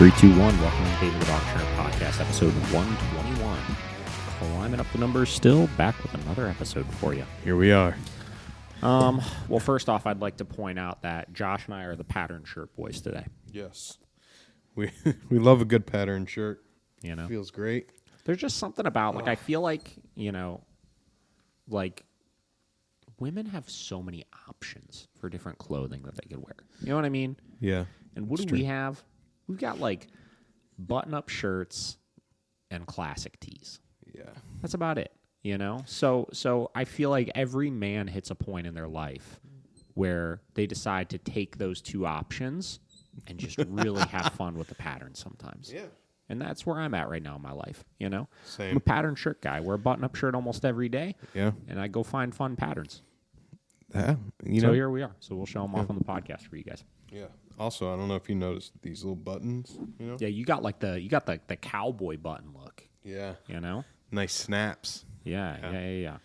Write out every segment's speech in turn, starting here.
3, 2, 1. Welcome to the Davidthedogtrainer Podcast, episode 121. Climbing up the numbers still, back with another episode for you. Here we are. Well, first off, I'd like to point out that Josh and I are the pattern shirt boys today. Yes. We love a good pattern shirt. You know? Feels great. There's just something about, I feel like, women have so many options for different clothing that they could wear. You know what I mean? Yeah. And what do we have? We've got, button-up shirts and classic tees. Yeah. That's about it, you know? So I feel like every man hits a point in their life where they decide to take those two options and just really have fun with the pattern sometimes. Yeah. And that's where I'm at right now in my life, you know? Same. I'm a pattern shirt guy. I wear a button-up shirt almost every day. Yeah. And I go find fun patterns. Yeah. So here we are. So we'll show them off on the podcast for you guys. Yeah. Also, I don't know if you noticed these little buttons, you know? Yeah, you got the cowboy button look. Yeah. You know? Nice snaps. Yeah.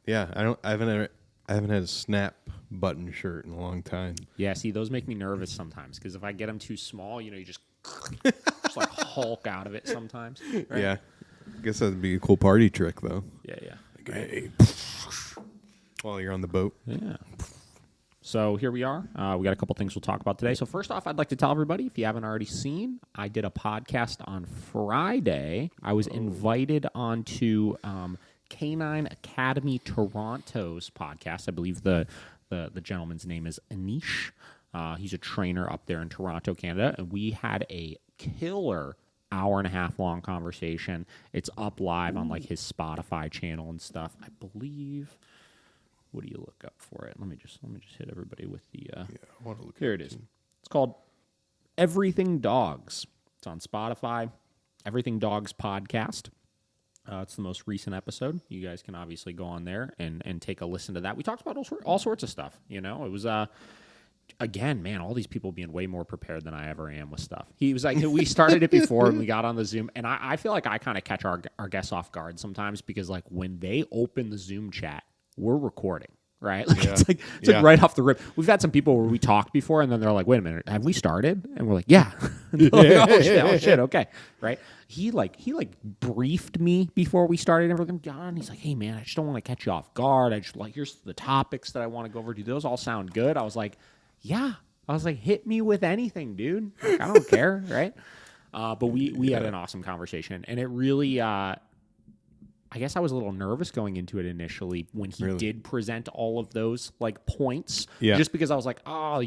Yeah, I haven't had a snap button shirt in a long time. Yeah, see, those make me nervous sometimes because if I get them too small, you just Hulk out of it sometimes. Right? Yeah. I guess that'd be a cool party trick, though. Yeah. Like, hey, while you're on the boat. Yeah. So here we are. We got a couple things we'll talk about today. So first off, I'd like to tell everybody, if you haven't already seen, I did a podcast on Friday. I was invited onto Canine Academy Toronto's podcast. I believe the gentleman's name is Anish. He's a trainer up there in Toronto, Canada. And we had a killer hour-and-a-half long conversation. It's up live on his Spotify channel and stuff. I believe... What do you look up for it? Let me just hit everybody with the. I want to look. Here it is. It's called Everything Dogs. It's on Spotify. Everything Dogs podcast. It's the most recent episode. You guys can obviously go on there and take a listen to that. We talked about all sorts of stuff. You know, it was again, man, all these people being way more prepared than I ever am with stuff. He was like, we started it before and we got on the Zoom, and I feel like I kind of catch our guests off guard sometimes because when they open the Zoom chat, we're recording, right? It's like right off the rip. We've had some people where we talked before, and then they're like, "Wait a minute, have we started?" And we're like, "Yeah." Oh shit, okay, right? He briefed me before we started everything. John, he's like, "Hey man, I just don't want to catch you off guard. I just here's the topics that I want to go over. Do those all sound good?" I was like, "Yeah." I was like, "Hit me with anything, dude. I don't care, right?" But we had an awesome conversation, and it really. I guess I was a little nervous going into it initially when he did present all of those points. Yeah. Just because I was like, oh,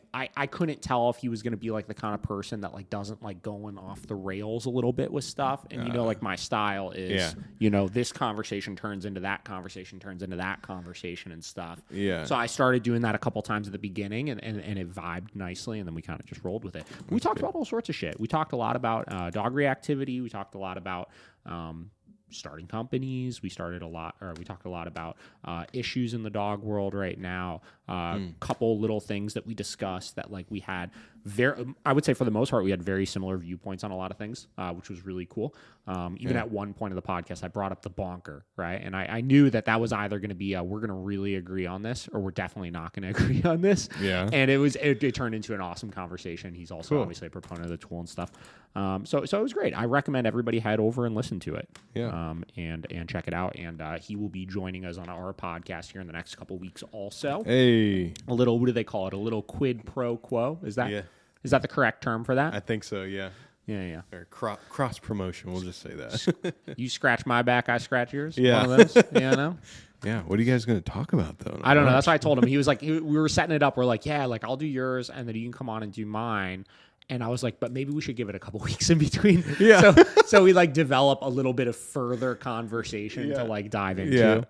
I couldn't tell if he was going to be the kind of person that doesn't going off the rails a little bit with stuff. And my style is, this conversation turns into that conversation, and stuff. Yeah. So I started doing that a couple times at the beginning and it vibed nicely, and then we kind of just rolled with it. We talked about all sorts of shit. We talked a lot about dog reactivity. We talked a lot about starting companies. We talked a lot about issues in the dog world right now. Couple little things that we discussed that we had I would say for the most part we had very similar viewpoints on a lot of things, which was really cool. Even at one point of the podcast, I brought up the bonker, right? And I knew that was either going to be we're going to really agree on this, or we're definitely not going to agree on this. Yeah. And it turned into an awesome conversation. He's also obviously a proponent of the tool and stuff. So it was great. I recommend everybody head over and listen to it. Yeah. And check it out. And he will be joining us on our podcast here in the next couple weeks also. Hey. A little, what do they call it? A little quid pro quo? Is that the correct term for that? I think so, yeah. Yeah. Or cross promotion, we'll just say that. You scratch my back, I scratch yours? Yeah. One of those, Yeah, what are you guys going to talk about, though? I don't know. That's what I told him. He was like, we were setting it up. We're like, yeah, I'll do yours, and then you can come on and do mine. And I was like, but maybe we should give it a couple weeks in between. Yeah. So we develop a little bit of further conversation to dive into,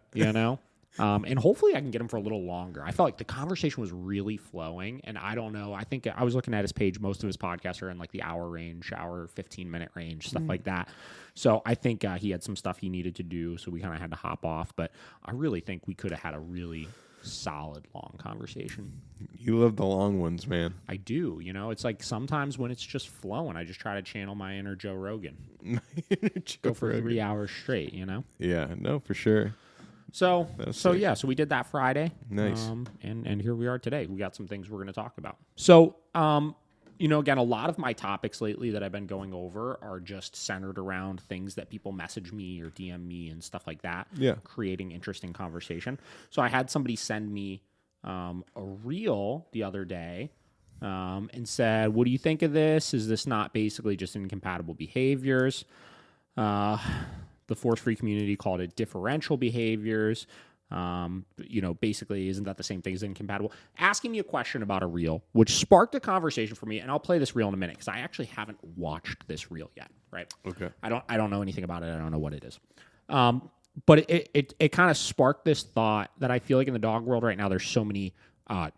and hopefully I can get him for a little longer. I felt like the conversation was really flowing, and I don't know. I think I was looking at his page. Most of his podcasts are in the hour range, 15-minute range, stuff like that. So I think he had some stuff he needed to do, so we kind of had to hop off. But I really think we could have had a really solid long conversation. You love the long ones, man. I do. It's sometimes when it's just flowing, I just try to channel my inner Joe Rogan. Go for 3 hours straight, Yeah, no, for sure. So we did that Friday. Nice. And here we are today. We got some things we're going to talk about. So again, a lot of my topics lately that I've been going over are just centered around things that people message me or DM me and stuff like that. Yeah. Creating interesting conversation. So I had somebody send me a reel the other day and said, what do you think of this? Is this not basically just incompatible behaviors? The force-free community called it differential behaviors. Basically, isn't that the same thing as incompatible? Asking me a question about a reel, which sparked a conversation for me, and I'll play this reel in a minute because I actually haven't watched this reel yet, right? Okay. I don't know anything about it. I don't know what it is. But it kind of sparked this thought that I feel like in the dog world right now, there's so many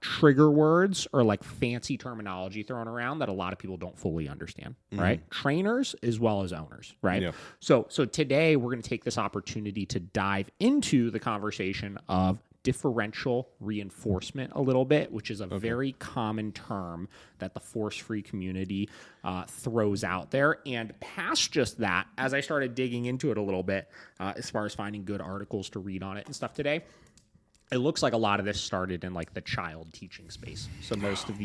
trigger words or like fancy terminology thrown around that a lot of people don't fully understand, right? Trainers as well as owners, right? Yeah. So today we're going to take this opportunity to dive into the conversation of differential reinforcement a little bit, which is a very common term that the force-free community throws out there. And past just that, as I started digging into it a little bit, as far as finding good articles to read on it and stuff today, it looks like a lot of this started in like the child teaching space. So most of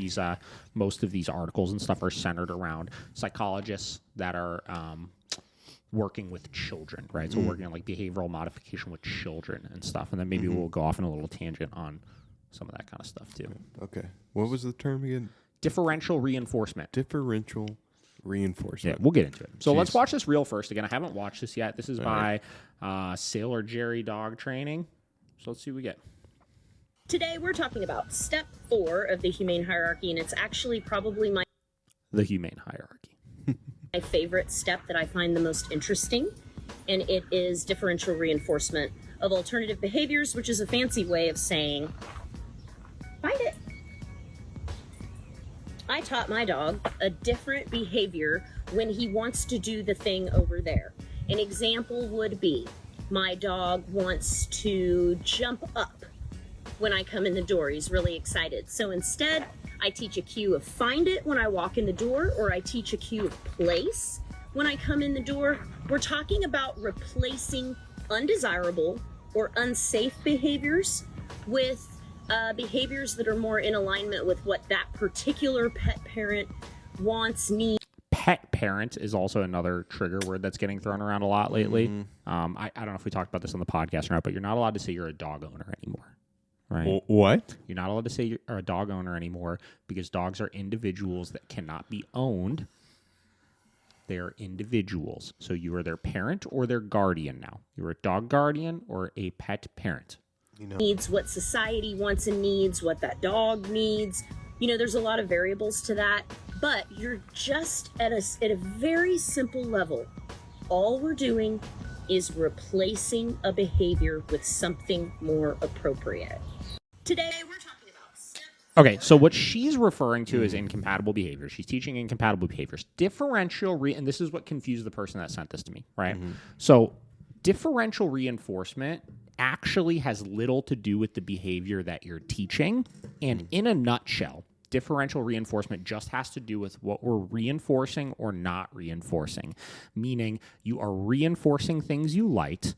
these articles and stuff are centered around psychologists that are working with children, right? So working on like behavioral modification with children and stuff. And then maybe we'll go off in a little tangent on some of that kind of stuff too. Okay. What was the term again? Differential reinforcement. Differential reinforcement. Yeah, we'll get into it. So let's watch this reel first. Again, I haven't watched this yet. This is by Sailor Jerry Dog Training. So let's see what we get. Today we're talking about step 4 of the humane hierarchy, and it's actually probably the humane hierarchy. my favorite step that I find the most interesting, and it is differential reinforcement of alternative behaviors, which is a fancy way of saying, find it. I taught my dog a different behavior when he wants to do the thing over there. An example would be, my dog wants to jump up when I come in the door. He's really excited. So instead, I teach a cue of find it when I walk in the door, or I teach a cue of place when I come in the door. We're talking about replacing undesirable or unsafe behaviors with behaviors that are more in alignment with what that particular pet parent wants, needs. Pet parent is also another trigger word that's getting thrown around a lot lately. I don't know if we talked about this on the podcast or not, but you're not allowed to say you're a dog owner anymore. Right? What? You're not allowed to say you're a dog owner anymore because dogs are individuals that cannot be owned. They're individuals. So you are their parent or their guardian now. You're a dog guardian or a pet parent. Needs, what society wants and needs, what that dog needs. There's a lot of variables to that, but you're just at a very simple level. All we're doing is replacing a behavior with something more appropriate. Today, we're talking about... Okay, so what she's referring to is incompatible behaviors. She's teaching incompatible behaviors. Differential, and this is what confused the person that sent this to me, right? So differential reinforcement actually has little to do with the behavior that you're teaching. And in a nutshell, differential reinforcement just has to do with what we're reinforcing or not reinforcing, meaning you are reinforcing things you like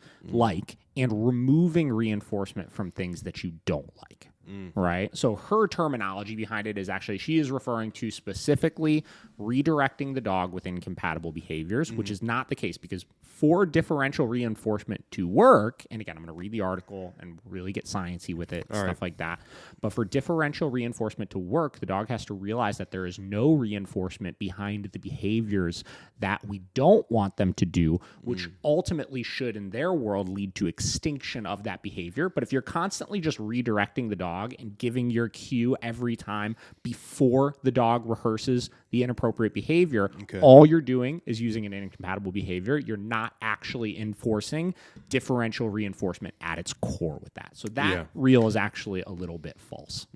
and removing reinforcement from things that you don't like. Right? So her terminology behind it is actually, she is referring to specifically redirecting the dog with incompatible behaviors, which is not the case, because for differential reinforcement to work, and again, I'm going to read the article and really get sciencey with it, stuff like that. But for differential reinforcement to work, the dog has to realize that there is no reinforcement behind the behaviors that we don't want them to do, which ultimately should, in their world, lead to extinction of that behavior. But if you're constantly just redirecting the dog and giving your cue every time before the dog rehearses the inappropriate behavior, all you're doing is using an incompatible behavior. You're not actually enforcing differential reinforcement at its core with that. So that reel is actually a little bit false.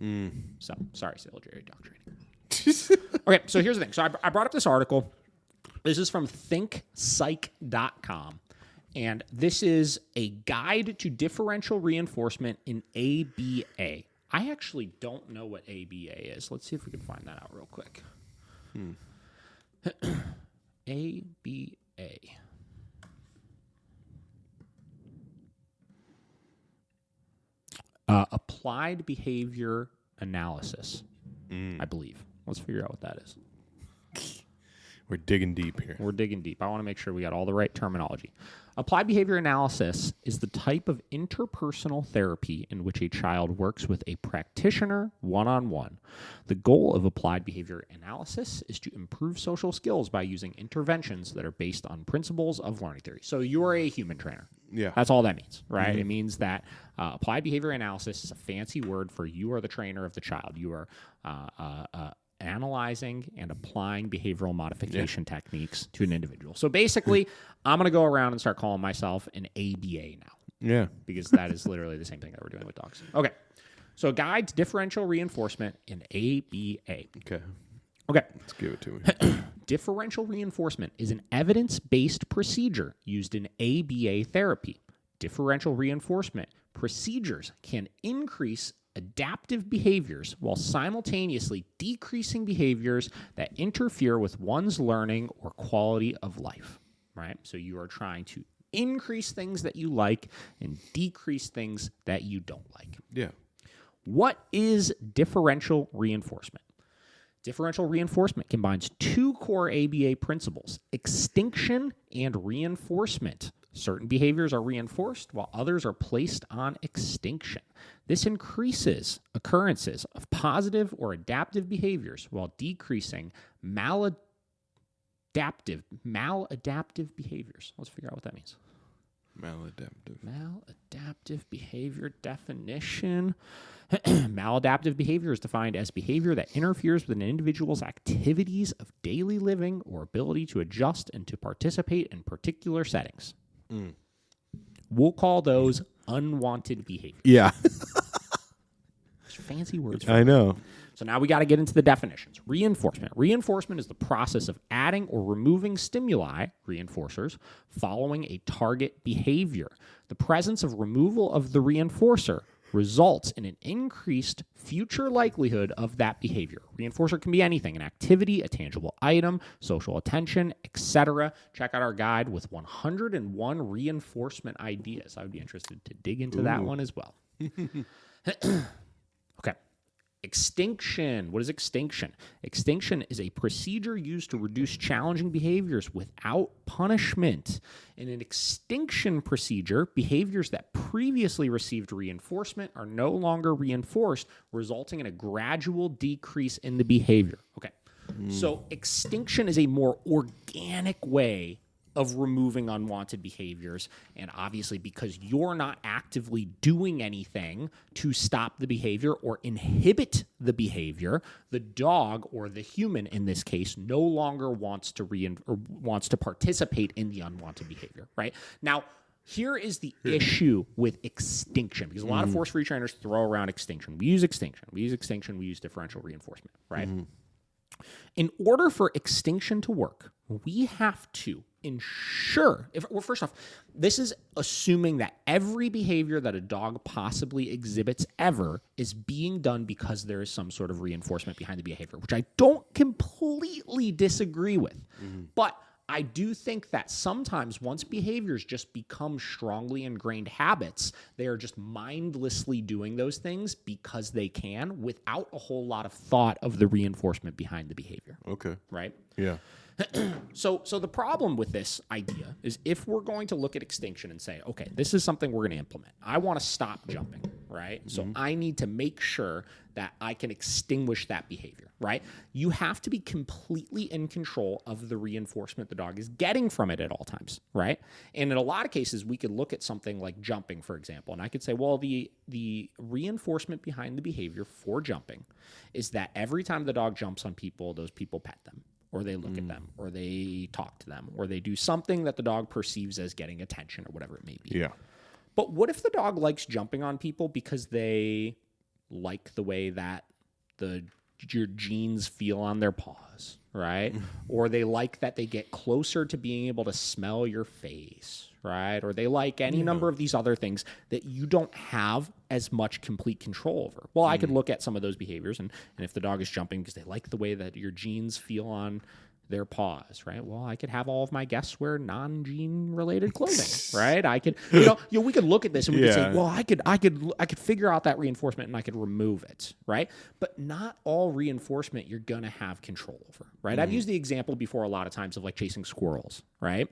So, sorry, Sailor Jerry Dog Training. Okay, so here's the thing. So I brought up this article. This is from thinkpsych.com. And this is a guide to differential reinforcement in ABA. I actually don't know what ABA is. Let's see if we can find that out real quick. ABA. Applied behavior analysis, I believe. Let's figure out what that is. We're digging deep here. We're digging deep. I want to make sure we got all the right terminology. Applied behavior analysis is the type of interpersonal therapy in which a child works with a practitioner one-on-one. The goal of applied behavior analysis is to improve social skills by using interventions that are based on principles of learning theory. So you're a human trainer. Yeah. That's all that means, right? It means that applied behavior analysis is a fancy word for you are the trainer of the child. You are analyzing and applying behavioral modification techniques to an individual. So basically, I'm going to go around and start calling myself an ABA now. Yeah. Because that is literally the same thing that we're doing with dogs. Okay. So a guide to differential reinforcement in ABA. Okay. Okay. Let's give it to me. Differential reinforcement is an evidence-based procedure used in ABA therapy. Differential reinforcement procedures can increase adaptive behaviors while simultaneously decreasing behaviors that interfere with one's learning or quality of life, right? So you are trying to increase things that you like and decrease things that you don't like. Yeah. What is differential reinforcement? Differential reinforcement combines two core ABA principles, extinction and reinforcement. Certain behaviors are reinforced while others are placed on extinction. This increases occurrences of positive or adaptive behaviors while decreasing maladaptive behaviors. Let's figure out what that means. Maladaptive behavior definition. Maladaptive behavior is defined as behavior that interferes with an individual's activities of daily living or ability to adjust and to participate in particular settings. We'll call those unwanted behaviors. Yeah. Fancy words. I know. So now we got to get into the definitions. Reinforcement. Reinforcement is the process of adding or removing stimuli, reinforcers, following a target behavior. The presence of removal of the reinforcer results in an increased future likelihood of that behavior. Reinforcer can be anything, an activity, a tangible item, social attention, etc. Check out our guide with 101 reinforcement ideas. I would be interested to dig into that one as well. Okay. Extinction. What is extinction? Extinction is a procedure used to reduce challenging behaviors without punishment. In an extinction procedure, behaviors that previously received reinforcement are no longer reinforced, resulting in a gradual decrease in the behavior. Okay. So extinction is a more organic way of removing unwanted behaviors. And obviously, because you're not actively doing anything to stop the behavior or inhibit the behavior, the dog or the human in this case no longer wants to participate in the unwanted behavior, right? Now, here is the issue with extinction, because a lot of force-free trainers throw around extinction. We use extinction. We use differential reinforcement, right? In order for extinction to work, we have to ensure, first off, this is assuming that every behavior that a dog possibly exhibits ever is being done because there is some sort of reinforcement behind the behavior, which I don't completely disagree with. But I do think that sometimes once behaviors just become strongly ingrained habits, they are just mindlessly doing those things because they can without a whole lot of thought of the reinforcement behind the behavior. Okay. Right? Yeah. So the problem with this idea is if we're going to look at extinction and say, okay, this is something we're going to implement. I want to stop jumping, right? So I need to make sure that I can extinguish that behavior, right? You have to be completely in control of the reinforcement the dog is getting from it at all times, right? And in a lot of cases, we could look at something like jumping, for example, and I could say, well, the reinforcement behind the behavior for jumping is that every time the dog jumps on people, those people pet them, or they look at them, or they talk to them, or they do something that the dog perceives as getting attention or whatever it may be. Yeah. But what if the dog likes jumping on people because they like the way that your genes feel on their paws, right? Or they like that they get closer to being able to smell your face, right? Or they like any number of these other things that you don't have as much complete control over. Well, I could look at some of those behaviors, and if the dog is jumping because they like the way that your genes feel on their paws, right? Well, I could have all of my guests wear non-gene related clothing, right? I could, we could look at this and we could say, well, I could figure out that reinforcement and I could remove it, right? But not all reinforcement you're going to have control over, right? I've used the example before a lot of times of like chasing squirrels, right?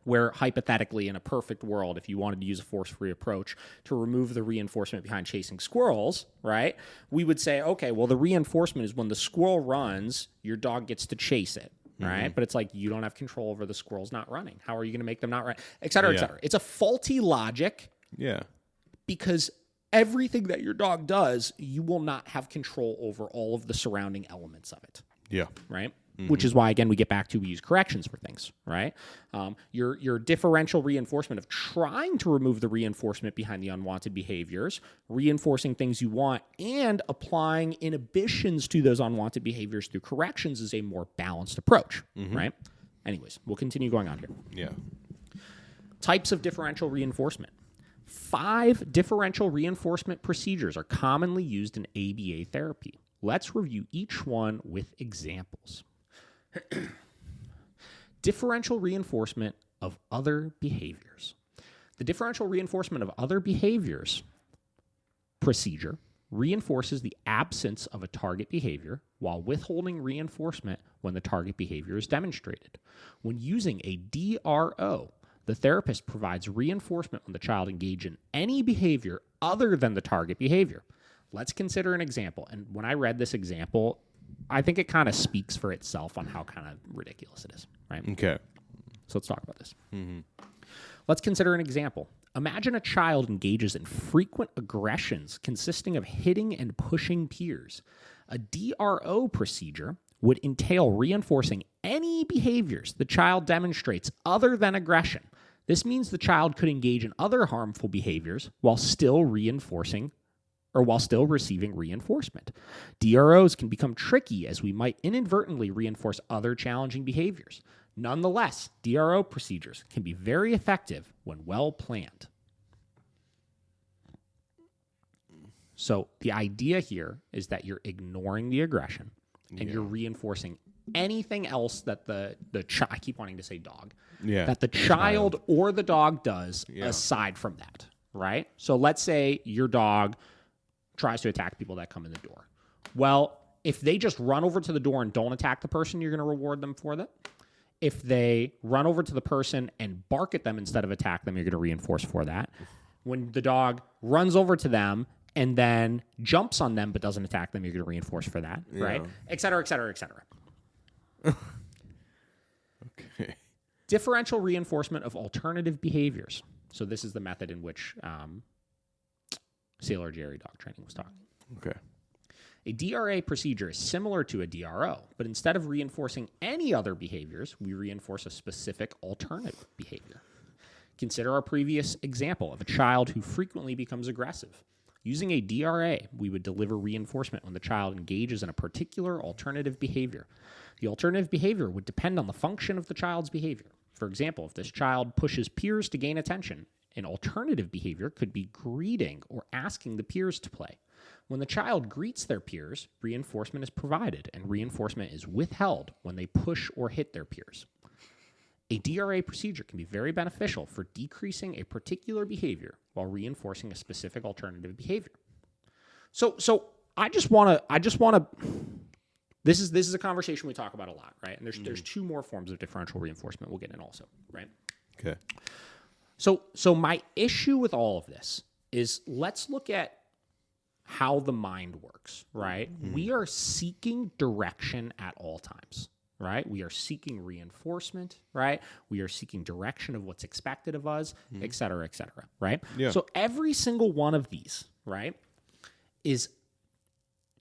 Where hypothetically in a perfect world, if you wanted to use a force-free approach to remove the reinforcement behind chasing squirrels, right? We would say, okay, well, the reinforcement is when the squirrel runs, your dog gets to chase it, right? But it's like you don't have control over the squirrels not running. How are you going to make them not run? Et cetera, et cetera. It's a faulty logic. Yeah. Because everything that your dog does, you will not have control over all of the surrounding elements of it. Yeah. Right? Which is why, again, we get back to we use corrections for things, right? Your differential reinforcement of trying to remove the reinforcement behind the unwanted behaviors, reinforcing things you want, and applying inhibitions to those unwanted behaviors through corrections is a more balanced approach, right? Anyways, we'll continue going on here. Yeah. Types of differential reinforcement. 5 differential reinforcement procedures are commonly used in ABA therapy. Let's review each one with examples. Differential reinforcement of other behaviors. The differential reinforcement of other behaviors procedure reinforces the absence of a target behavior while withholding reinforcement when the target behavior is demonstrated. When using a DRO, the therapist provides reinforcement when the child engages in any behavior other than the target behavior. Let's consider an example. And when I read this example, I think it kind of speaks for itself on how kind of ridiculous it is, right? Okay. So let's talk about this. Let's consider an example. Imagine a child engages in frequent aggressions consisting of hitting and pushing peers. A DRO procedure would entail reinforcing any behaviors the child demonstrates other than aggression. This means the child could engage in other harmful behaviors while still reinforcing or while still receiving reinforcement. DROs can become tricky as we might inadvertently reinforce other challenging behaviors. Nonetheless, DRO procedures can be very effective when well planned. So the idea here is that you're ignoring the aggression and you're reinforcing anything else that the child, I keep wanting to say dog, that the child or the dog does aside from that, right? So let's say your dog tries to attack people that come in the door. Well, if they just run over to the door and don't attack the person, you're going to reward them for that. If they run over to the person and bark at them instead of attack them, you're going to reinforce for that. When the dog runs over to them and then jumps on them but doesn't attack them, you're going to reinforce for that, right? Et cetera, et cetera, et cetera. Okay. Differential reinforcement of alternative behaviors. So this is the method in which Sailor Jerry dog training was talking. Okay. A DRA procedure is similar to a DRO, but instead of reinforcing any other behaviors, we reinforce a specific alternative behavior. Consider our previous example of a child who frequently becomes aggressive. Using a DRA, we would deliver reinforcement when the child engages in a particular alternative behavior. The alternative behavior would depend on the function of the child's behavior. For example, if this child pushes peers to gain attention, an alternative behavior could be greeting or asking the peers to play. When the child greets their peers, reinforcement is provided, and reinforcement is withheld when they push or hit their peers. A DRA procedure can be very beneficial for decreasing a particular behavior while reinforcing a specific alternative behavior. So I just want to. This is a conversation we talk about a lot, right? And there's 2 more forms of differential reinforcement we'll get in also, right? Okay. So my issue with all of this is let's look at how the mind works, right? We are seeking direction at all times, right? We are seeking reinforcement, right? We are seeking direction of what's expected of us, et cetera, right? Yeah. So every single one of these, right, is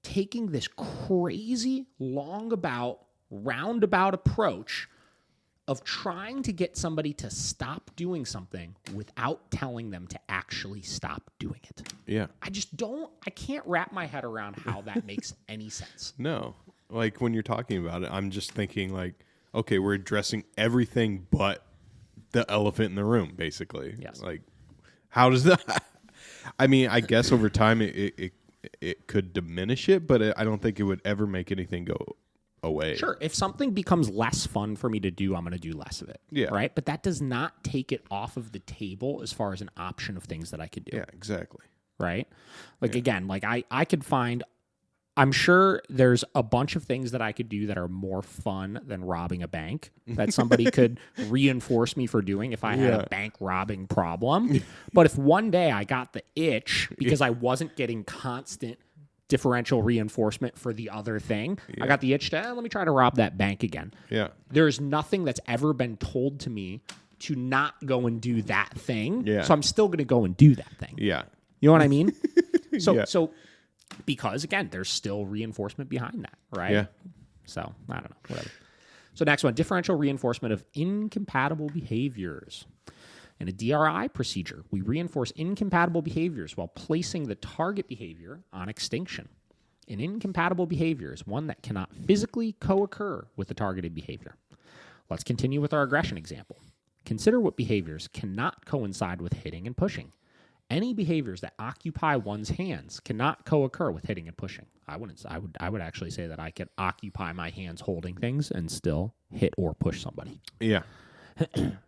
taking this crazy, roundabout approach of trying to get somebody to stop doing something without telling them to actually stop doing it. Yeah. I can't wrap my head around how that makes any sense. No. Like when you're talking about it, I'm just thinking like, okay, we're addressing everything but the elephant in the room, basically. Yes. Like, how does that? I mean, I guess over time it could diminish it, but I don't think it would ever make anything go away. Sure. If something becomes less fun for me to do, I'm going to do less of it. Yeah. Right? But that does not take it off of the table as far as an option of things that I could do. Yeah, exactly. Right? Like, again, like I could find, I'm sure there's a bunch of things that I could do that are more fun than robbing a bank that somebody could reinforce me for doing if I had a bank robbing problem. But if one day I got the itch because I wasn't getting constant differential reinforcement for the other thing, I got the itch to, let me try to rob that bank again. Yeah. There's nothing that's ever been told to me to not go and do that thing. Yeah. So I'm still going to go and do that thing. Yeah. You know what I mean? Yeah. So because, again, there's still reinforcement behind that, right? Yeah. So, I don't know, whatever. So next one, differential reinforcement of incompatible behaviors. In a DRI procedure, we reinforce incompatible behaviors while placing the target behavior on extinction. An incompatible behavior is one that cannot physically co-occur with the targeted behavior. Let's continue with our aggression example. Consider what behaviors cannot coincide with hitting and pushing. Any behaviors that occupy one's hands cannot co-occur with hitting and pushing. I would actually say that I could occupy my hands holding things and still hit or push somebody. Yeah.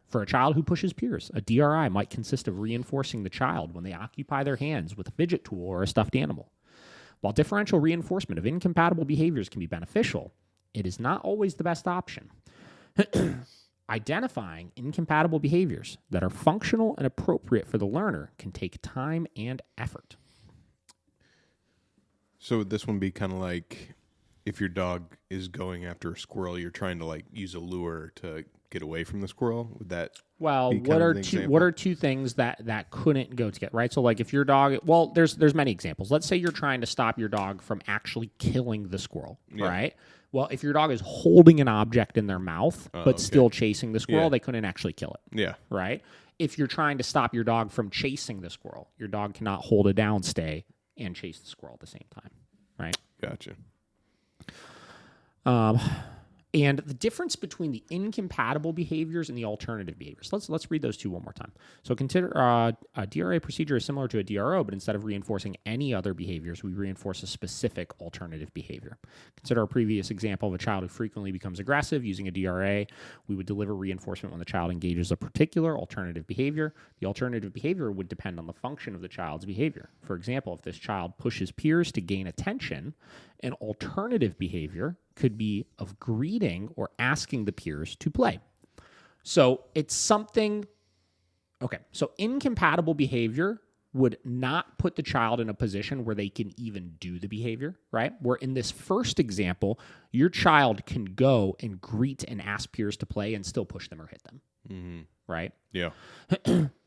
For a child who pushes peers, a DRI might consist of reinforcing the child when they occupy their hands with a fidget tool or a stuffed animal. While differential reinforcement of incompatible behaviors can be beneficial, it is not always the best option. Identifying incompatible behaviors that are functional and appropriate for the learner can take time and effort. So would this one be kind of like if your dog is going after a squirrel, you're trying to like use a lure to get away from the squirrel? Would that be what are two things that couldn't go together, right? So like if your dog, well, there's many examples. Let's say you're trying to stop your dog from actually killing the squirrel, right? Well, if your dog is holding an object in their mouth but still chasing the squirrel, they couldn't actually kill it. Yeah. Right? If you're trying to stop your dog from chasing the squirrel, your dog cannot hold a down stay and chase the squirrel at the same time, right? Gotcha. And the difference between the incompatible behaviors and the alternative behaviors. Let's read those two one more time. So consider a DRA procedure is similar to a DRO, but instead of reinforcing any other behaviors, we reinforce a specific alternative behavior. Consider our previous example of a child who frequently becomes aggressive. Using a DRA, we would deliver reinforcement when the child engages a particular alternative behavior. The alternative behavior would depend on the function of the child's behavior. For example, if this child pushes peers to gain attention, an alternative behavior could be of greeting or asking the peers to play. So it's something, okay, so incompatible behavior would not put the child in a position where they can even do the behavior, right? Where in this first example, your child can go and greet and ask peers to play and still push them or hit them, right? Yeah.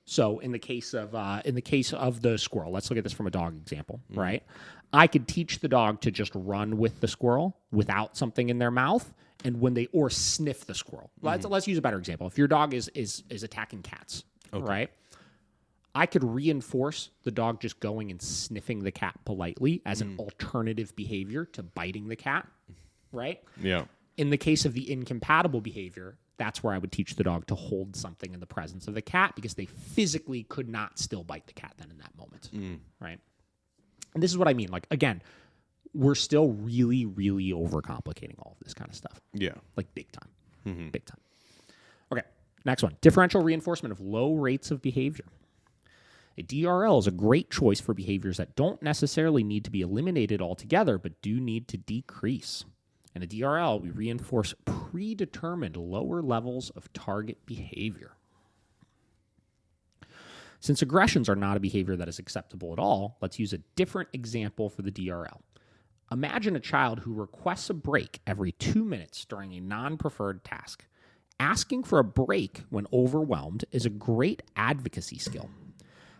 So in the case of the squirrel, let's look at this from a dog example, right? I could teach the dog to just run with the squirrel without something in their mouth, and when or sniff the squirrel. Let's use a better example. If your dog is attacking cats, right? I could reinforce the dog just going and sniffing the cat politely as an alternative behavior to biting the cat, right? Yeah. In the case of the incompatible behavior, that's where I would teach the dog to hold something in the presence of the cat because they physically could not still bite the cat then in that moment, right? And this is what I mean. Like, again, we're still really, really overcomplicating all of this kind of stuff. Yeah. Like, big time. Big time. Okay, next one. Differential reinforcement of low rates of behavior. A DRL is a great choice for behaviors that don't necessarily need to be eliminated altogether, but do need to decrease. In a DRL, we reinforce predetermined lower levels of target behavior. Since aggressions are not a behavior that is acceptable at all, let's use a different example for the DRL. Imagine a child who requests a break every 2 minutes during a non-preferred task. Asking for a break when overwhelmed is a great advocacy skill.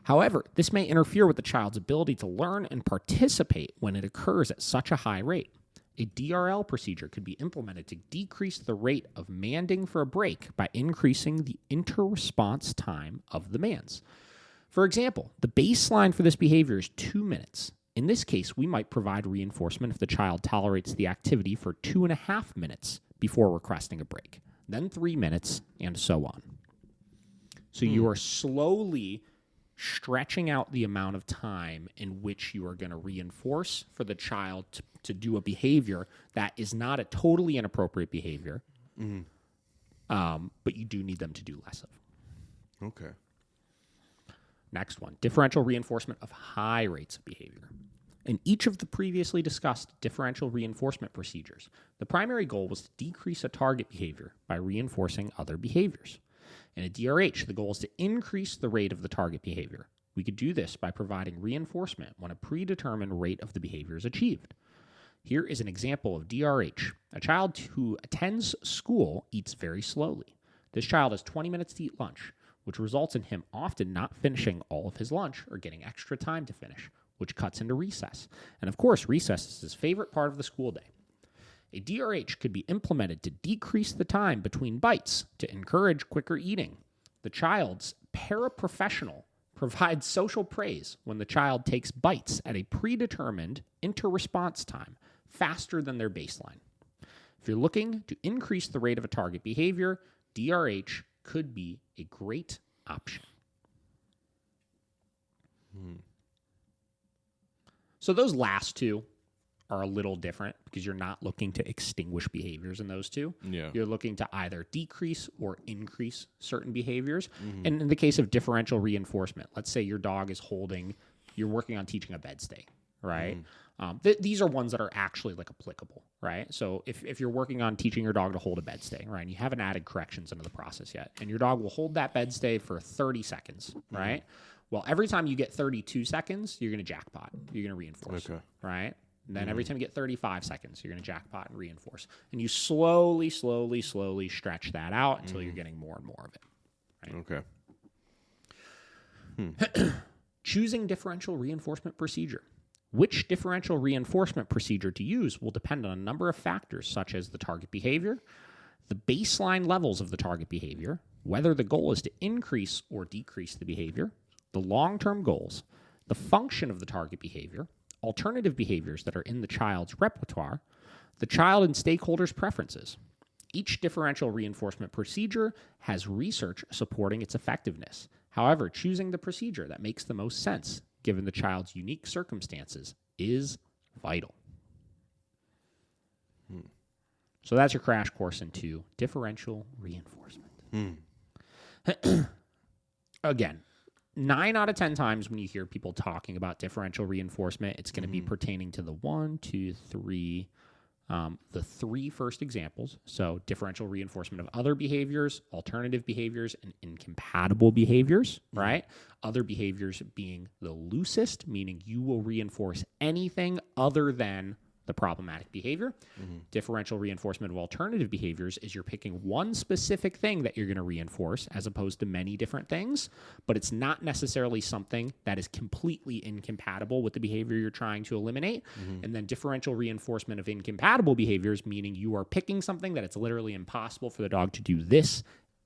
However, this may interfere with the child's ability to learn and participate when it occurs at such a high rate. A DRL procedure could be implemented to decrease the rate of manding for a break by increasing the inter-response time of the mands. For example, the baseline for this behavior is 2 minutes. In this case, we might provide reinforcement if the child tolerates the activity for 2.5 minutes before requesting a break, then 3 minutes, and so on. So you are slowly stretching out the amount of time in which you are going to reinforce for the child to do a behavior that is not a totally inappropriate behavior, but you do need them to do less of. Okay. Next one, differential reinforcement of high rates of behavior. In each of the previously discussed differential reinforcement procedures, the primary goal was to decrease a target behavior by reinforcing other behaviors. In a DRH, the goal is to increase the rate of the target behavior. We could do this by providing reinforcement when a predetermined rate of the behavior is achieved. Here is an example of DRH. A child who attends school eats very slowly. This child has 20 minutes to eat lunch, which results in him often not finishing all of his lunch or getting extra time to finish, which cuts into recess. And of course, recess is his favorite part of the school day. A DRH could be implemented to decrease the time between bites to encourage quicker eating. The child's paraprofessional provides social praise when the child takes bites at a predetermined interresponse time faster than their baseline. If you're looking to increase the rate of a target behavior, DRH could be a great option. So those last two are a little different because you're not looking to extinguish behaviors in those two. Yeah. You're looking to either decrease or increase certain behaviors. And in the case of differential reinforcement, let's say your dog is you're working on teaching a bed stay, right? These are ones that are actually like applicable, right? So if you're working on teaching your dog to hold a bed stay, right, and you haven't added corrections into the process yet, and your dog will hold that bed stay for 30 seconds, right? Well, every time you get 32 seconds, you're going to jackpot. You're going to reinforce, right? And then every time you get 35 seconds, you're going to jackpot and reinforce. And you slowly stretch that out until you're getting more and more of it. Right? Okay. Choosing differential reinforcement procedure. Which differential reinforcement procedure to use will depend on a number of factors, such as the target behavior, the baseline levels of the target behavior, whether the goal is to increase or decrease the behavior, the long-term goals, the function of the target behavior, alternative behaviors that are in the child's repertoire, the child and stakeholders' preferences. Each differential reinforcement procedure has research supporting its effectiveness. However, choosing the procedure that makes the most sense, given the child's unique circumstances, is vital. So that's your crash course into differential reinforcement. Again, 9 out of 10 times when you hear people talking about differential reinforcement, it's going to be pertaining to the 3 first examples. So differential reinforcement of other behaviors, alternative behaviors, and incompatible behaviors, right? Other behaviors being the loosest, meaning you will reinforce anything other than the problematic behavior. Differential reinforcement of alternative behaviors is you're picking one specific thing that you're going to reinforce as opposed to many different things, but it's not necessarily something that is completely incompatible with the behavior you're trying to eliminate. And then differential reinforcement of incompatible behaviors, meaning you are picking something that it's literally impossible for the dog to do this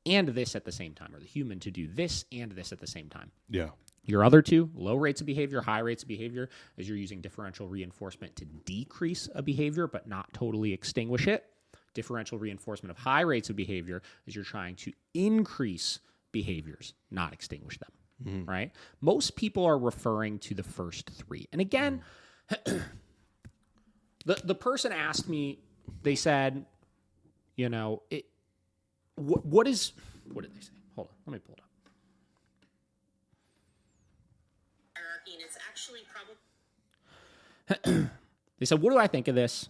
and this at the same time, or the human to do this and this at the same time. Yeah. Your other two, low rates of behavior, high rates of behavior, is you're using differential reinforcement to decrease a behavior but not totally extinguish it. Differential reinforcement of high rates of behavior is you're trying to increase behaviors, not extinguish them, right? Most people are referring to the first 3. And again, the person asked me, they said, what did they say? Hold on, let me pull it up. And it's actually probably They said, what do I think of this?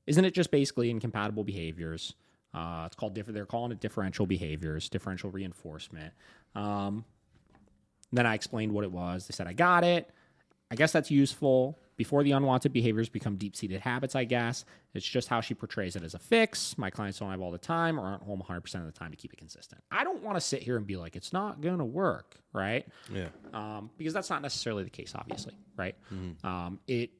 Isn't it just basically incompatible behaviors? It's called they're calling it differential behaviors, differential reinforcement. Then I explained what it was. They said, I got it. I guess that's useful. Before the unwanted behaviors become deep-seated habits, I guess. It's just how she portrays it as a fix. My clients don't have all the time or aren't home 100% of the time to keep it consistent. I don't want to sit here and be like, it's not going to work, right? Yeah. Because that's not necessarily the case, obviously, right? It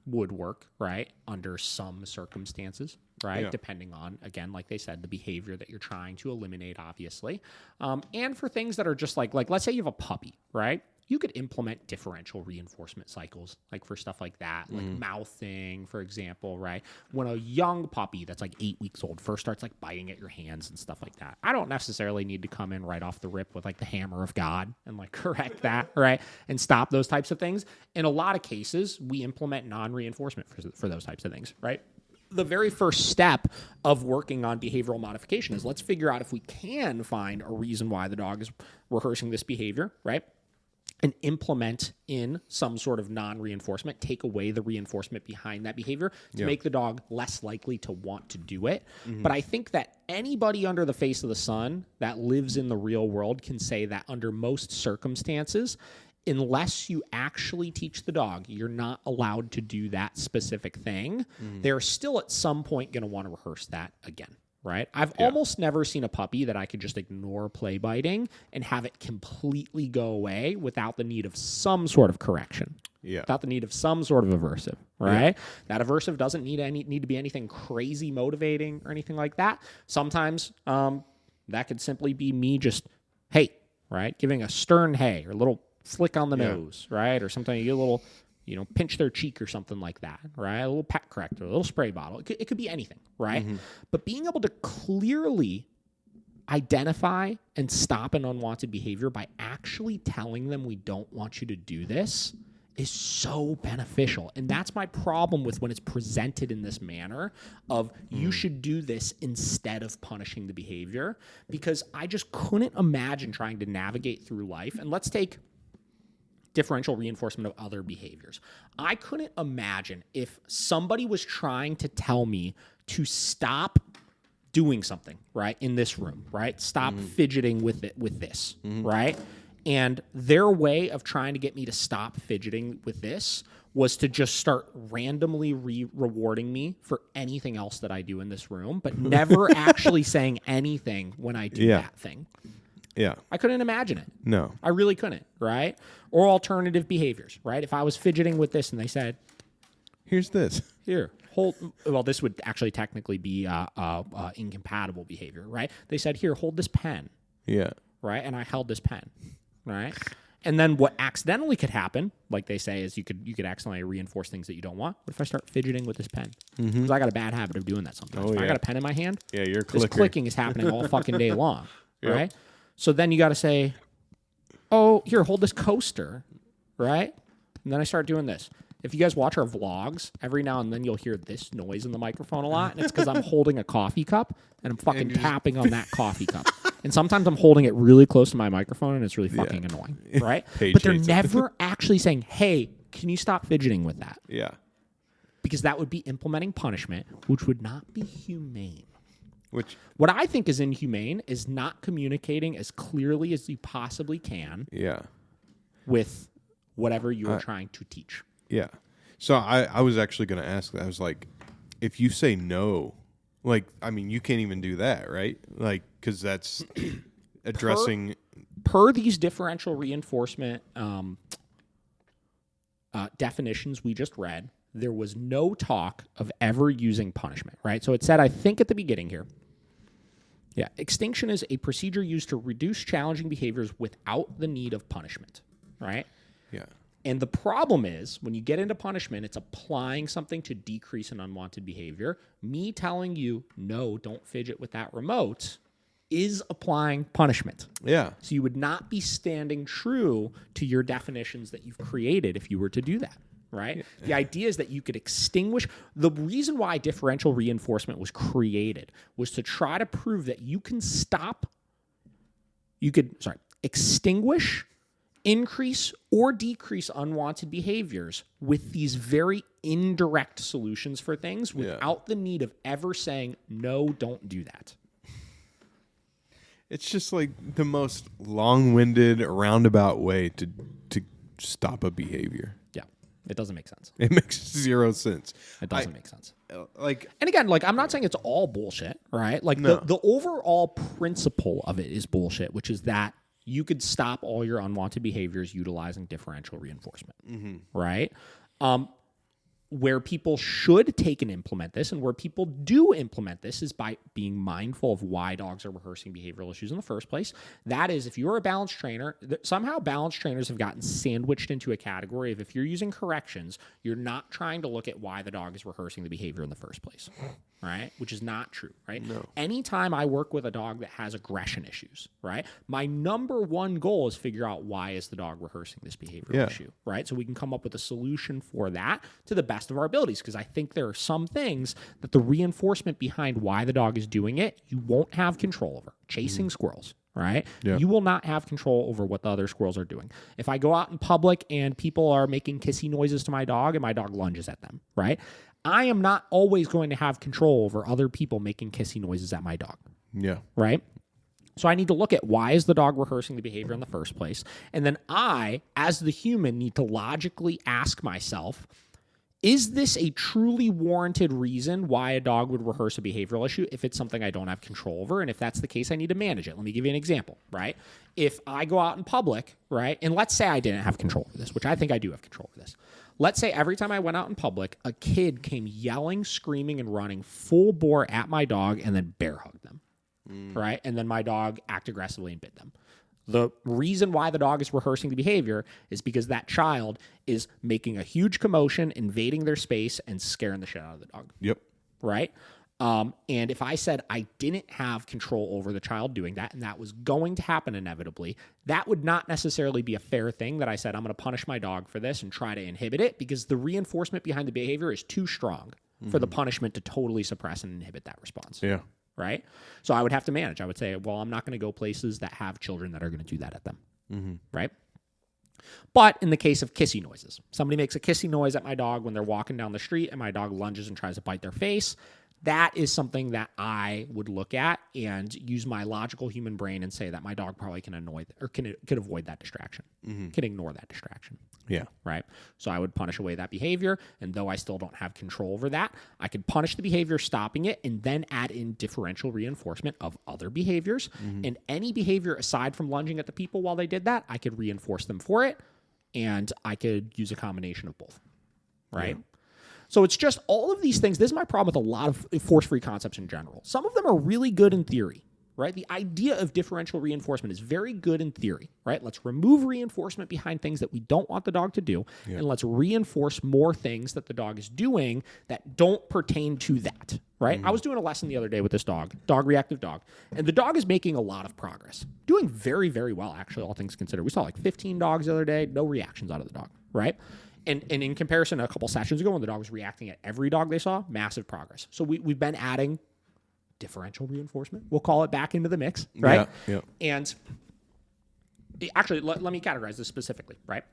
would work, right, under some circumstances, right, Yeah. depending on, again, like they said, the behavior that you're trying to eliminate, obviously. And for things that are just like let's say you have a puppy, right, you could implement differential reinforcement cycles, like for stuff like that, like mouthing, for example, right? When a young puppy that's like 8 weeks old first starts like biting at your hands and stuff like that, I don't necessarily need to come in right off the rip with like the hammer of God and like correct that, right? And stop those types of things. In a lot of cases, we implement non-reinforcement for those types of things, right? The very first step of working on behavioral modification is let's figure out if we can find a reason why the dog is rehearsing this behavior, right? And implement in some sort of non-reinforcement, take away the reinforcement behind that behavior to make the dog less likely to want to do it. But I think that anybody under the face of the sun that lives in the real world can say that under most circumstances, unless you actually teach the dog, you're not allowed to do that specific thing. They're still at some point going to want to rehearse that again. Right? I've almost never seen a puppy that I could just ignore play biting and have it completely go away without the need of some sort of correction. Yeah. Without the need of some sort of aversive, right? That aversive doesn't need to be anything crazy motivating or anything like that. Sometimes that could simply be me just, hey, right? Giving a stern hey or a little flick on the nose, right? Or sometimes you get a little, pinch their cheek or something like that, right? A little pet corrector, a little spray bottle. It could be anything, right? But being able to clearly identify and stop an unwanted behavior by actually telling them we don't want you to do this is so beneficial. And that's my problem with when it's presented in this manner of you should do this instead of punishing the behavior, because I just couldn't imagine trying to navigate through life. And let's take differential reinforcement of other behaviors. I couldn't imagine if somebody was trying to tell me to stop doing something, right, in this room, right? Stop fidgeting with this, right? And their way of trying to get me to stop fidgeting with this was to just start randomly rewarding me for anything else that I do in this room, but never actually saying anything when I do that thing. Yeah. I couldn't imagine it. No. I really couldn't, right? Or alternative behaviors, right? If I was fidgeting with this and they said, here's this. Here, hold. Well, this would actually technically be incompatible behavior, right? They said, here, hold this pen. Yeah. Right? And I held this pen, right? And then what accidentally could happen, like they say, is you could accidentally reinforce things that you don't want. What if I start fidgeting with this pen? Because I got a bad habit of doing that sometimes. If I got a pen in my hand, you're this clicking is happening all fucking day long, right? So then you got to say, oh, here, hold this coaster, right? And then I start doing this. If you guys watch our vlogs, every now and then you'll hear this noise in the microphone a lot, and it's because I'm holding a coffee cup, and I'm fucking tapping on that coffee cup. And sometimes I'm holding it really close to my microphone, and it's really fucking annoying, right? But they're never actually saying, hey, can you stop fidgeting with that? Yeah. Because that would be implementing punishment, which would not be humane. What I think is inhumane is not communicating as clearly as you possibly can with whatever you're trying to teach. Yeah. So I was actually going to ask that. I was like, if you say no, like, I mean, you can't even do that, right? Like, because that's addressing... Per these differential reinforcement definitions we just read, there was no talk of ever using punishment, right? So it said, I think at the beginning here, extinction is a procedure used to reduce challenging behaviors without the need of punishment, right? Yeah. And the problem is, when you get into punishment, it's applying something to decrease an unwanted behavior. Me telling you, no, don't fidget with that remote, is applying punishment. Yeah. So you would not be standing true to your definitions that you've created if you were to do that, right? Yeah. The idea is that you could extinguish. The reason why differential reinforcement was created was to try to prove that you can extinguish, increase, or decrease unwanted behaviors with these very indirect solutions for things without the need of ever saying, no, don't do that. It's just like the most long-winded, roundabout way to stop a behavior. Yeah, it doesn't make sense. It makes zero sense. It doesn't make sense. And again, I'm not saying it's all bullshit, right? The overall principle of it is bullshit, which is that you could stop all your unwanted behaviors utilizing differential reinforcement, right? where people should take and implement this, and where people do implement this, is by being mindful of why dogs are rehearsing behavioral issues in the first place. That is, if you're a balance trainer, somehow balance trainers have gotten sandwiched into a category of, if you're using corrections, you're not trying to look at why the dog is rehearsing the behavior in the first place, right? Which is not true, right? No. Anytime I work with a dog that has aggression issues, right, my number one goal is figure out, why is the dog rehearsing this behavioral issue, right? So we can come up with a solution for that to the best of our abilities, because I think there are some things that the reinforcement behind why the dog is doing it, you won't have control over. Chasing squirrels, right? Yeah. You will not have control over what the other squirrels are doing. If I go out in public and people are making kissy noises to my dog and my dog lunges at them, right, I am not always going to have control over other people making kissy noises at my dog. Yeah. Right? So I need to look at, why is the dog rehearsing the behavior in the first place? And then I, as the human, need to logically ask myself, is this a truly warranted reason why a dog would rehearse a behavioral issue if it's something I don't have control over? And if that's the case, I need to manage it. Let me give you an example, right? If I go out in public, right, and let's say I didn't have control over this, which I think I do have control over this. Let's say every time I went out in public, a kid came yelling, screaming, and running full bore at my dog and then bear hugged them, right? And then my dog acted aggressively and bit them. The reason why the dog is rehearsing the behavior is because that child is making a huge commotion, invading their space, and scaring the shit out of the dog. Yep. Right? And if I said I didn't have control over the child doing that, and that was going to happen inevitably, that would not necessarily be a fair thing, that I said I'm going to punish my dog for this and try to inhibit it, because the reinforcement behind the behavior is too strong for the punishment to totally suppress and inhibit that response. Yeah. Right? So I would have to manage. I would say, well, I'm not going to go places that have children that are going to do that at them. Right? But in the case of kissy noises, somebody makes a kissy noise at my dog when they're walking down the street and my dog lunges and tries to bite their face, that is something that I would look at and use my logical human brain and say that my dog probably can could avoid that distraction, can ignore that distraction. Yeah. Right. So I would punish away that behavior. And though I still don't have control over that, I could punish the behavior, stopping it, and then add in differential reinforcement of other behaviors. And any behavior aside from lunging at the people while they did that, I could reinforce them for it. And I could use a combination of both. Right. Yeah. So it's just all of these things. This is my problem with a lot of force-free concepts in general. Some of them are really good in theory, right? The idea of differential reinforcement is very good in theory, right? Let's remove reinforcement behind things that we don't want the dog to do, and let's reinforce more things that the dog is doing that don't pertain to that, right? I was doing a lesson the other day with this dog, reactive dog, and the dog is making a lot of progress. Doing very, very well, actually, all things considered. We saw like 15 dogs the other day, no reactions out of the dog, right? And in comparison, a couple sessions ago when the dog was reacting at every dog they saw, massive progress. So we've been adding differential reinforcement, we'll call it, back into the mix, right? Yeah. And actually, let me categorize this specifically, right?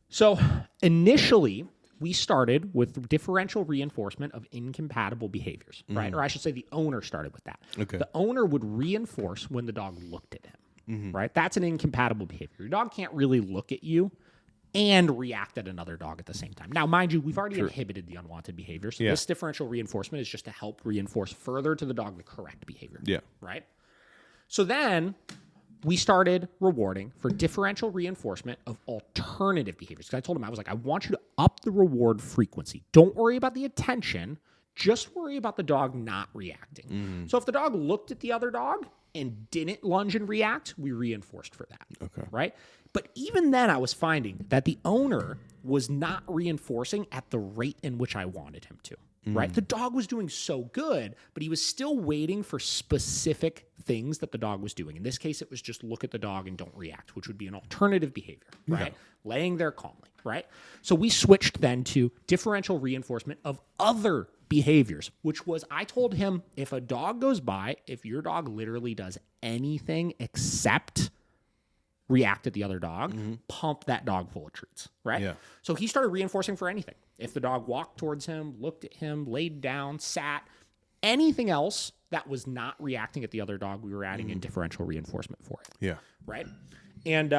So initially, we started with differential reinforcement of incompatible behaviors, right? Or I should say the owner started with that. Okay. The owner would reinforce when the dog looked at him, right? That's an incompatible behavior. Your dog can't really look at you and react at another dog at the same time. Now, mind you, we've already inhibited the unwanted behavior. So this differential reinforcement is just to help reinforce further to the dog the correct behavior. Yeah. Right? So then we started rewarding for differential reinforcement of alternative behaviors. Because I told him, I was like, I want you to up the reward frequency. Don't worry about the attention. Just worry about the dog not reacting. So if the dog looked at the other dog and didn't lunge and react, we reinforced for that. Okay. Right? But even then, I was finding that the owner was not reinforcing at the rate in which I wanted him to. Right? The dog was doing so good, but he was still waiting for specific things that the dog was doing. In this case, it was just look at the dog and don't react, which would be an alternative behavior, right? Laying there calmly, right? So we switched then to differential reinforcement of other behaviors, which was, I told him, if a dog goes by, if your dog literally does anything except react at the other dog, pump that dog full of treats, right? Yeah. So he started reinforcing for anything. If the dog walked towards him, looked at him, laid down, sat, anything else that was not reacting at the other dog, we were adding in differential reinforcement for it. Yeah. Right? And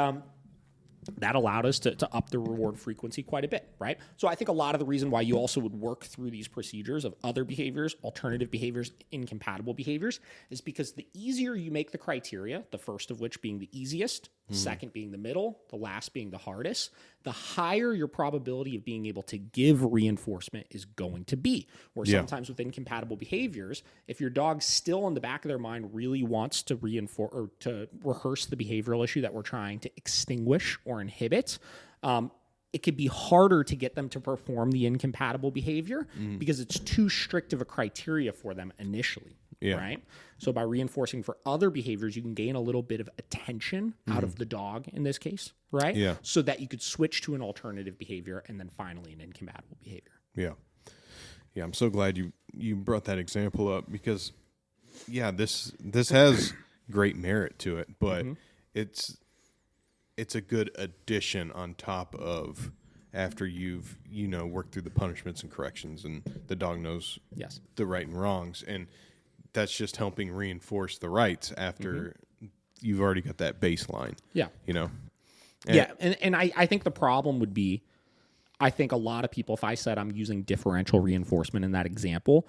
that allowed us to up the reward frequency quite a bit, right? So I think a lot of the reason why you also would work through these procedures of other behaviors, alternative behaviors, incompatible behaviors, is because the easier you make the criteria, the first of which being the easiest, second being the middle, the last being the hardest, the higher your probability of being able to give reinforcement is going to be. Where sometimes with incompatible behaviors, if your dog still in the back of their mind really wants to reinforce or to rehearse the behavioral issue that we're trying to extinguish or inhibit, it could be harder to get them to perform the incompatible behavior because it's too strict of a criteria for them initially. Right? So by reinforcing for other behaviors, you can gain a little bit of attention out of the dog in this case, right? Yeah. So that you could switch to an alternative behavior and then finally an incompatible behavior. Yeah. Yeah, I'm so glad you brought that example up because this has great merit to it, but it's a good addition on top of after you've worked through the punishments and corrections and the dog knows the right and wrongs, and that's just helping reinforce the rights after you've already got that baseline. Yeah. And I think the problem would be, I think a lot of people, if I said I'm using differential reinforcement in that example,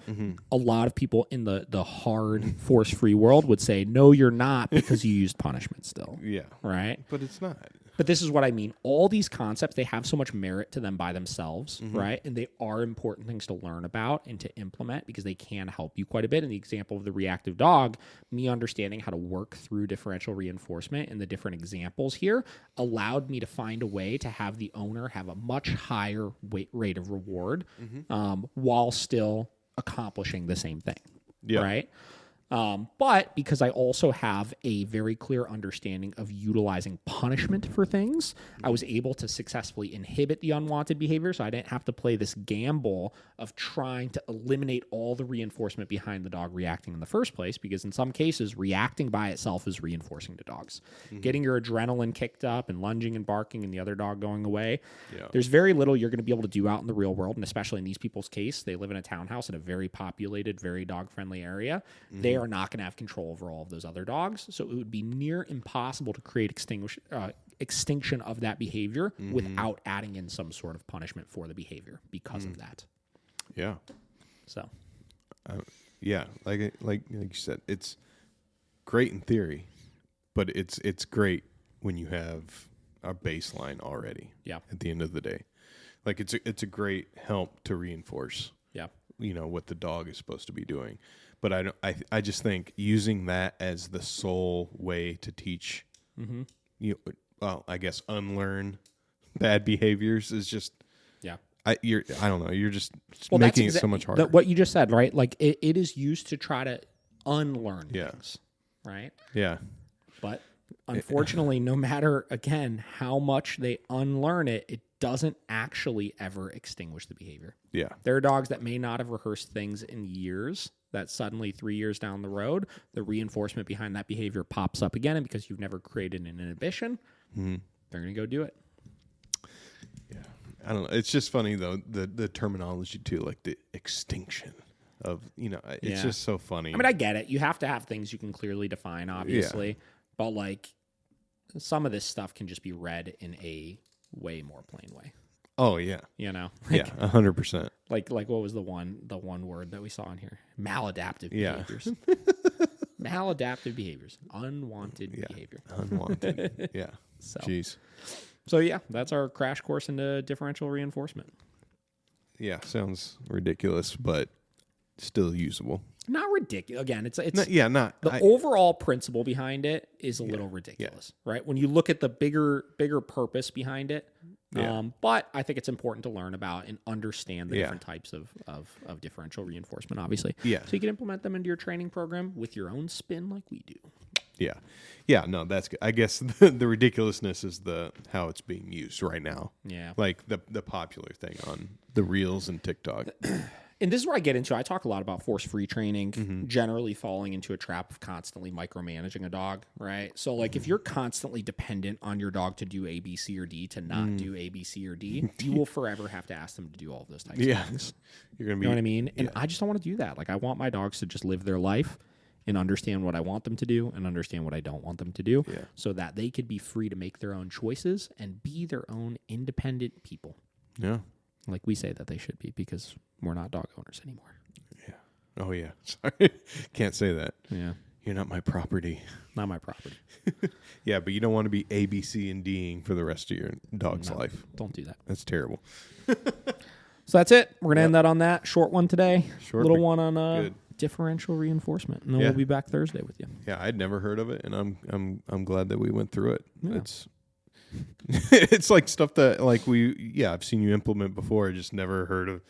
a lot of people in the hard force-free world would say, no, you're not, because you used punishment still. Yeah. Right? But it's not. But this is what I mean. All these concepts, they have so much merit to them by themselves, right? And they are important things to learn about and to implement because they can help you quite a bit. In the example of the reactive dog, me understanding how to work through differential reinforcement and the different examples here allowed me to find a way to have the owner have a much higher rate of reward while still accomplishing the same thing, right? But because I also have a very clear understanding of utilizing punishment for things, I was able to successfully inhibit the unwanted behavior. So I didn't have to play this gamble of trying to eliminate all the reinforcement behind the dog reacting in the first place, because in some cases, reacting by itself is reinforcing to dogs. Getting your adrenaline kicked up and lunging and barking and the other dog going away. There's very little you're going to be able to do out in the real world. And especially in these people's case, they live in a townhouse in a very populated, very dog-friendly area. They are not going to have control over all of those other dogs. So it would be near impossible to create extinction of that behavior without adding in some sort of punishment for the behavior because of that. Yeah. So. Like you said, it's great in theory, but it's great when you have a baseline already. Yeah. At the end of the day, like it's a great help to reinforce. Yeah. What the dog is supposed to be doing. But I just think using that as the sole way to teach, I guess unlearn bad behaviors is just, I don't know. You're just making it so much harder. What you just said, right? Like it is used to try to unlearn things, right? Yeah. But unfortunately, no matter again how much they unlearn it, it doesn't actually ever extinguish the behavior. Yeah. There are dogs that may not have rehearsed things in years that suddenly 3 years down the road, the reinforcement behind that behavior pops up again. And because you've never created an inhibition, they're going to go do it. Yeah. I don't know. It's just funny, though, the terminology, too, like the extinction of, it's just so funny. I mean, I get it. You have to have things you can clearly define, obviously. Yeah. But, like, some of this stuff can just be read in a way more plain way. Oh yeah, like, 100%. Like what was the one word that we saw in here? Maladaptive behaviors. Maladaptive behaviors, unwanted behavior. Unwanted. Yeah. Jeez. So yeah, that's our crash course into differential reinforcement. Yeah, sounds ridiculous, but still usable. Not ridiculous. Again, it's the overall principle behind it is a little ridiculous, right? When you look at the bigger purpose behind it. But I think it's important to learn about and understand the different types of differential reinforcement, obviously. Yeah. So you can implement them into your training program with your own spin like we do. Yeah. Yeah, no, that's good. I guess the ridiculousness is how it's being used right now. Yeah. Like the popular thing on the Reels and TikTok. And this is where I get into, I talk a lot about force-free training, generally falling into a trap of constantly micromanaging a dog, right? So, like, if you're constantly dependent on your dog to do A, B, C, or D, to not do A, B, C, or D, you will forever have to ask them to do all of those types of things. You're gonna be, you know what I mean? And I just don't want to do that. Like, I want my dogs to just live their life and understand what I want them to do and understand what I don't want them to do so that they could be free to make their own choices and be their own independent people. Yeah. Like we say that they should be because we're not dog owners anymore. Yeah. Oh, yeah. Sorry. Can't say that. Yeah. You're not my property. Not my property. Yeah, but you don't want to be A, B, C, and D'ing for the rest of your dog's life. Don't do that. That's terrible. So that's it. We're gonna end that on that short one today. Short, little but one on good. differential reinforcement, and then Yeah. we'll be back Thursday with you. Yeah, I'd never heard of it, and I'm glad that we went through it. Yeah. It's it's like stuff that like I've seen you implement before. I just never heard of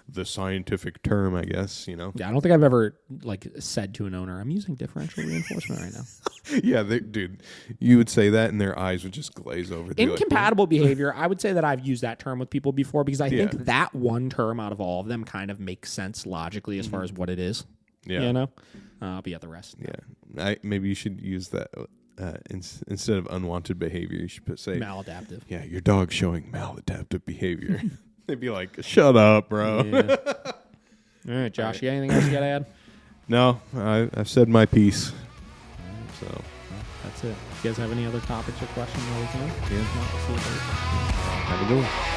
the scientific term, I guess, you know. Yeah, I don't think I've ever like said to an owner, "I'm using differential reinforcement right now." Yeah, dude, you would say that, and their eyes would just glaze over. Incompatible behavior. I would say that I've used that term with people before because I think Yeah. that one term out of all of them kind of makes sense logically as far as what it is. Yeah. You know? But yeah, the rest. Yeah, maybe you should use that instead of unwanted behavior. You should say Maladaptive. Yeah, your dog's showing maladaptive behavior. They'd be like, "Shut up, bro." Yeah. All right, Josh. You got anything else you got to add? No, I've said my piece. So That's it. If you guys have any other topics or questions, let us know. Yeah. If not, we'll see you later. have a good one.